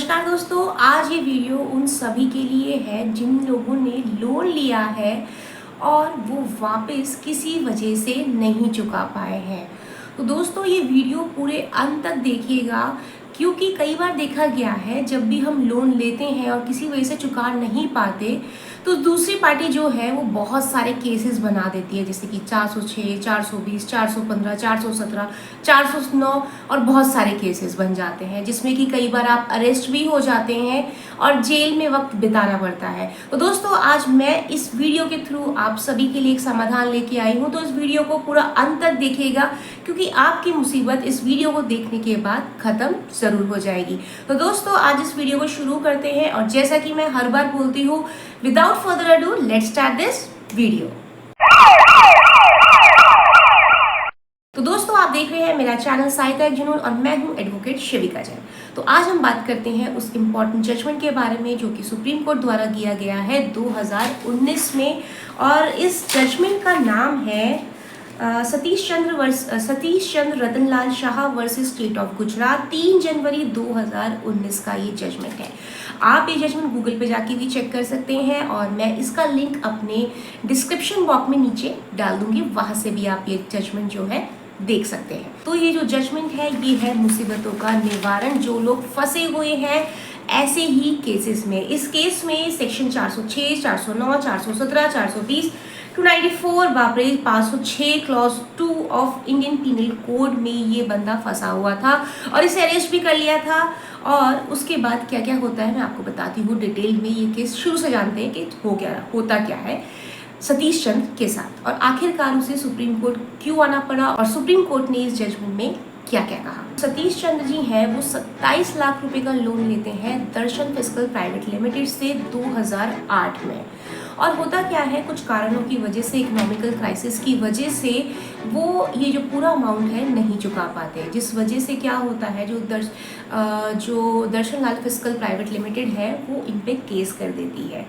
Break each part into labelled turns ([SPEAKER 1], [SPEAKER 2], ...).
[SPEAKER 1] नमस्कार दोस्तों, आज ये वीडियो उन सभी के लिए है जिन लोगों ने लोन लिया है और वो वापस किसी वजह से नहीं चुका पाए हैं। तो दोस्तों ये वीडियो पूरे अंत तक देखिएगा, क्योंकि कई बार देखा गया है जब भी हम लोन लेते हैं और किसी वजह से चुका नहीं पाते तो दूसरी पार्टी जो है वो बहुत सारे केसेस बना देती है, जैसे कि 406, 420, 415, 417, 409 और बहुत सारे केसेस बन जाते हैं जिसमें कि कई बार आप अरेस्ट भी हो जाते हैं और जेल में वक्त बिताना पड़ता है। तो दोस्तों आज मैं इस वीडियो के थ्रू आप सभी के लिए एक समाधान लेके आई हूँ, तो इस वीडियो को पूरा अंत तक देखिएगा क्योंकि आपकी मुसीबत इस वीडियो को देखने के बाद खत्म जरूर हो जाएगी। तो दोस्तों आज इस वीडियो को शुरू करते हैं और जैसा कि मैं हर बार बोलती हूँ, without further ado let's start this video. तो दोस्तों आप देख रहे हैं मेरा चैनल सहायता एक जुनून और मैं हूं एडवोकेट शिविका जैन। तो आज हम बात करते हैं उस इम्पॉर्टेंट जजमेंट के बारे में जो कि सुप्रीम कोर्ट द्वारा दिया गया है 2019 में, और इस जजमेंट का नाम है Satish Chandra Ratanlal Shah versus state of Gujarat. 3 जनवरी 2019 का ये जजमेंट है। आप ये जजमेंट गूगल पे जाके भी चेक कर सकते हैं और मैं इसका लिंक अपने डिस्क्रिप्शन बॉक्स में नीचे डाल दूंगी, वहां से भी आप ये जजमेंट जो है देख सकते हैं। तो ये जो जजमेंट है ये है मुसीबतों का निवारण, जो लोग फंसे हुए हैं ऐसे ही केसेस में। इस केस में सेक्शन 406, 409, 417, 420, 294, बाप रे 506 clause 2 of Indian penal code में ये बंदा फंसा हुआ था और इसे अरेस्ट भी कर लिया था। और उसके बाद क्या क्या होता है मैं आपको बताती हूँ डिटेल में। ये केस शुरू से जानते हैं कि होता क्या है सतीश चंद्र के साथ, और आखिरकार उसे सुप्रीम कोर्ट क्यों आना पड़ा और सुप्रीम कोर्ट ने इस जजमेंट में क्या क्या कहा। सतीश चंद्र जी हैं वो 27 लाख रुपए का लोन लेते हैं दर्शन फिस्कल प्राइवेट लिमिटेड से 2008 में। और होता क्या है, कुछ कारणों की वजह से, इकोनॉमिकल क्राइसिस की वजह से वो ये जो पूरा अमाउंट है नहीं चुका पाते, जिस वजह से क्या होता है जो दर्शन लाल फिस्कल प्राइवेट लिमिटेड है वो इन पे केस कर देती है।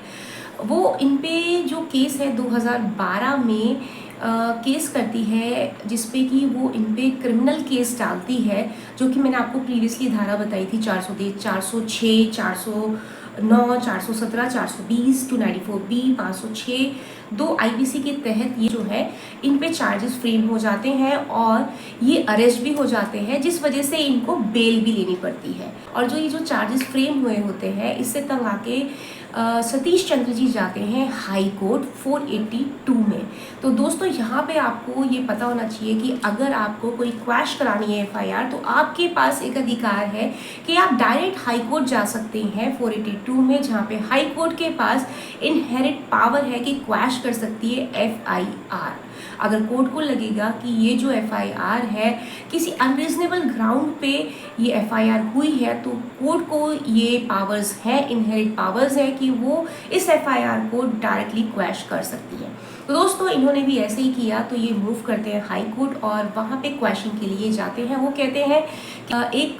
[SPEAKER 1] वो इन पे जो केस है 2012 में केस करती है, जिसपे कि वो इन पे क्रिमिनल केस डालती है, जो कि मैंने आपको प्रीवियसली धारा बताई थी 403, 406, 409, 417, 420, 294B, 506, 2 आईपीसी के तहत ये जो है इन पे चार्जेस फ्रेम हो जाते हैं और ये अरेस्ट भी हो जाते हैं, जिस वजह से इनको बेल भी लेनी पड़ती है। और जो ये जो चार्जेस फ्रेम हुए होते हैं इससे तंग आके सतीश चंद्र जी जाते हैं हाई कोर्ट 482 में। तो दोस्तों यहाँ पे आपको ये पता होना चाहिए कि अगर आपको कोई क्वैश करानी है एफआईआर तो आपके पास एक अधिकार है कि आप डायरेक्ट हाई कोर्ट जा सकते हैं 482 में, जहाँ पे हाई कोर्ट के पास इनहेरिट पावर है कि क्वैश कर सकती है एफआईआर। अगर कोर्ट को लगेगा कि ये जो एफआईआर है किसी अनरीजनेबल ग्राउंड पे ये एफआईआर हुई है, तो कोर्ट को ये पावर्स है, इनहेरिट पावर्स है कि वो इस एफआईआर को डायरेक्टली क्वैश कर सकती है। तो दोस्तों इन्होंने भी ऐसे ही किया, तो ये मूव करते हैं हाई कोर्ट और वहाँ पे क्वेश्चन के लिए जाते हैं। वो कहते हैं कि एक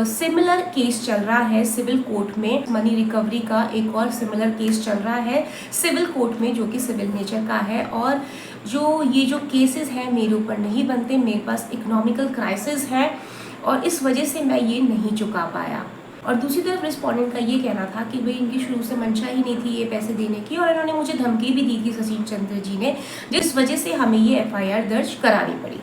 [SPEAKER 1] सिमिलर केस चल रहा है सिविल कोर्ट में, मनी रिकवरी का एक और सिमिलर केस चल रहा है सिविल कोर्ट में जो कि सिविल नेचर का है, और ये जो केसेस हैं मेरे ऊपर नहीं बनते, मेरे पास इकोनॉमिकल क्राइसिस है और इस वजह से मैं ये नहीं चुका पाया। और दूसरी तरफ रिस्पोंडेंट का ये कहना था कि भाई इनकी शुरू से मंशा ही नहीं थी ये पैसे देने की, और इन्होंने मुझे धमकी भी दी थी सतीश चंद्र जी ने, जिस वजह से हमें ये एफआईआर दर्ज करानी पड़ी।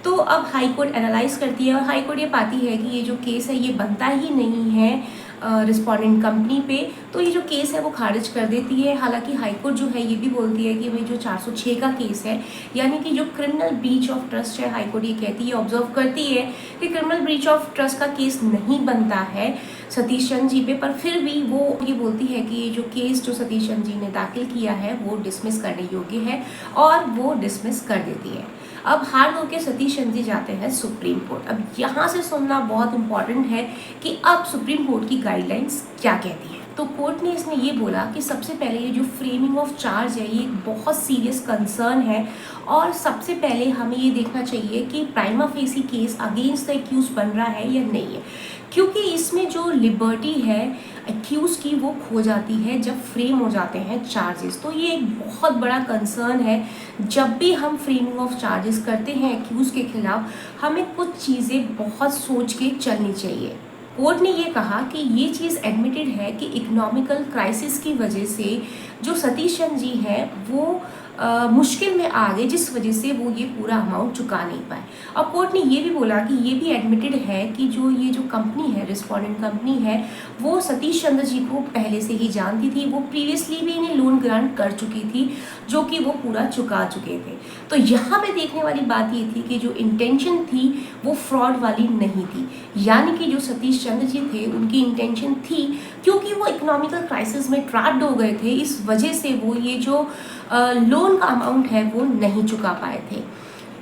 [SPEAKER 1] तो अब हाई कोर्ट एनालाइज करती है और हाई कोर्ट ये पाती है कि ये जो केस है ये बनता ही नहीं है रिस्पोंडेंट कंपनी पे, तो ये जो केस है वो खारिज कर देती है। हालांकि हाई कोर्ट जो है ये भी बोलती है कि भाई जो 406 का केस है, यानी कि जो क्रिमिनल ब्रीच ऑफ ट्रस्ट है, हाई कोर्ट ये कहती है, ऑब्जर्व करती है कि क्रिमिनल ब्रीच ऑफ ट्रस्ट का केस नहीं बनता है सतीश चंद्र जी पे, पर फिर भी वो ये बोलती है कि ये जो केस जो सतीश चंद्र जी ने दाखिल किया है वो डिसमिस करने योग्य है और वो डिसमिस कर देती है। अब हार होकर सतीश चंद्र जी जाते हैं सुप्रीम कोर्ट। अब यहाँ से सुनना बहुत इंपॉर्टेंट है कि अब सुप्रीम कोर्ट की गाइडलाइंस क्या कहती है। तो कोर्ट ने इसमें ये बोला कि सबसे पहले ये जो फ्रेमिंग ऑफ चार्ज है ये एक बहुत सीरियस कंसर्न है और सबसे पहले हमें ये देखना चाहिए कि prima facie case against the accused बन रहा है या नहीं है, क्योंकि इसमें जो लिबर्टी है एक्यूज की वो खो जाती है जब फ्रेम हो जाते हैं चार्जेस। तो ये एक बहुत बड़ा कंसर्न है। जब भी हम फ्रेमिंग ऑफ चार्जेस करते हैं एक्यूज के खिलाफ, हमें कुछ चीज़ें बहुत सोच के चलनी चाहिए। कोर्ट ने ये कहा कि ये चीज़ एडमिटेड है कि इकोनॉमिकल क्राइसिस की वजह से जो सतीश चंद्र जी हैं वो मुश्किल में आ गए, जिस वजह से वो ये पूरा अमाउंट चुका नहीं पाए। और कोर्ट ने ये भी बोला कि ये भी एडमिटेड है कि ये जो कंपनी है, रिस्पोंडेंट कंपनी है, वो सतीश चंद्र जी को पहले से ही जानती थी, वो प्रीवियसली भी इन्हें लोन ग्रांट कर चुकी थी, जो कि वो पूरा चुका चुके थे। तो यहाँ पे देखने वाली बात ये थी कि जो इंटेंशन थी वो फ्रॉड वाली नहीं थी, यानी कि जो सतीश चंद्र जी थे उनकी इंटेंशन थी, क्योंकि वो इकोनॉमिकल क्राइसिस में ट्रैप्ड हो गए थे, इस वजह से वो ये जो लोन का अमाउंट है वो नहीं चुका पाए थे।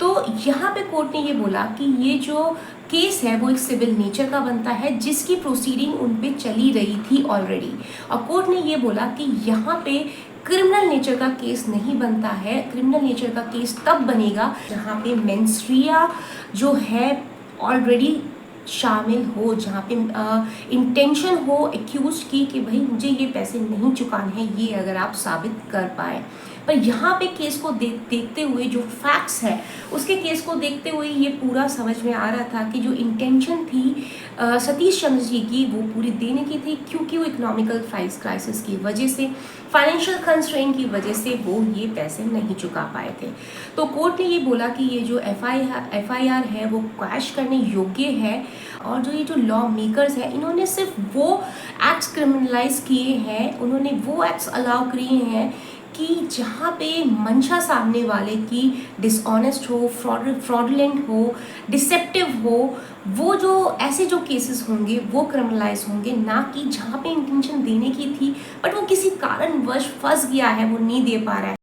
[SPEAKER 1] तो यहाँ पे कोर्ट ने ये बोला कि ये जो केस है वो एक सिविल नेचर का बनता है, जिसकी प्रोसीडिंग उन पे चली रही थी ऑलरेडी। और कोर्ट ने ये बोला कि यहाँ पे क्रिमिनल नेचर का केस नहीं बनता है। क्रिमिनल नेचर का केस तब बनेगा जहाँ पे मेंस्ट्रिया जो है ऑलरेडी शामिल हो, जहाँ पे इंटेंशन हो एक्यूज की कि भाई मुझे ये पैसे नहीं चुकाने हैं, ये अगर आप साबित कर पाए। पर यहाँ पे केस को देखते हुए जो फैक्ट्स है उसके केस को देखते हुए ये पूरा समझ में आ रहा था कि जो इंटेंशन थी सतीश चंद्र जी की वो पूरी देने की थी, क्योंकि वो इकोनॉमिकल क्राइसिस की वजह से, फाइनेंशियल कंस्ट्रेंट की वजह से वो ये पैसे नहीं चुका पाए थे। तो कोर्ट ने ये बोला कि ये जो एफआईआर है वो कैश करने योग्य है, और जो ये जो लॉ मेकर्स हैं इन्होंने सिर्फ वो एक्ट्स क्रिमिनलाइज किए हैं, उन्होंने वो एक्ट्स अलाउ किए हैं कि जहाँ पे मंशा सामने वाले की डिसऑनेस्ट हो, फ्रॉडुलेंट हो, डिसेप्टिव हो, वो जो ऐसे जो केसेस होंगे वो क्रिमिनलाइज होंगे, ना कि जहाँ पे इंटेंशन देने की थी बट वो किसी कारणवश फंस गया है, वो नहीं दे पा रहा है।